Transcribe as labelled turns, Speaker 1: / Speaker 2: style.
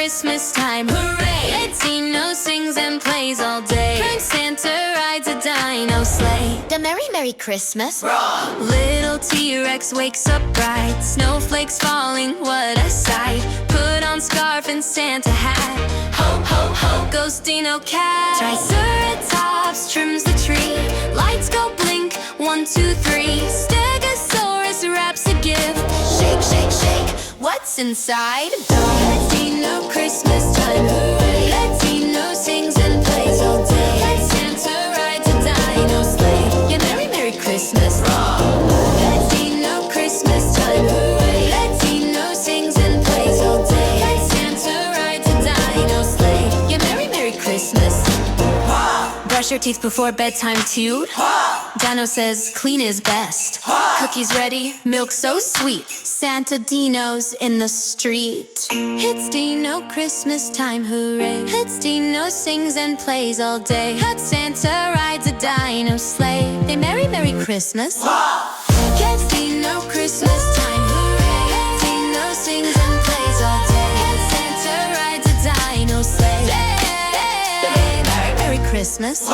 Speaker 1: Christmas time, hooray! It's Dino sings and plays all day. Prank Santa rides a dino sleigh.
Speaker 2: The Merry Christmas.
Speaker 1: RAWR! Little T-Rex wakes up bright. Snowflakes falling, what a sight. Put on scarf and Santa hat. Ho, ho, ho, goes Dino Cat. Triceratops trims the tree. Lights go blink, 1, 2, 3. Stegosaurus wraps a gift. Shake, shake, shake, what's inside? It's Dino Christmas time, hooray! Let Dino sings and plays all day. Let Santa rides a dino sleigh. Yeah, Merry Christmas. It's Dino Christmas time, hooray! Let Dino sings and plays all day. Let Santa rides a dino sleigh. Yeah, Merry Christmas. Brush your teeth before bedtime too. Dino says clean is best. Cookies ready, milk so sweet. Santa Dino's in the street. It's Dino Christmas time, hooray! It's Dino sings and plays all day. Hot Santa rides a dino sleigh. Hey, Merry Christmas. It's Dino Christmas time, hooray! Dino sings and plays all day. Hot Santa rides a dino sleigh. Hey, Merry Christmas.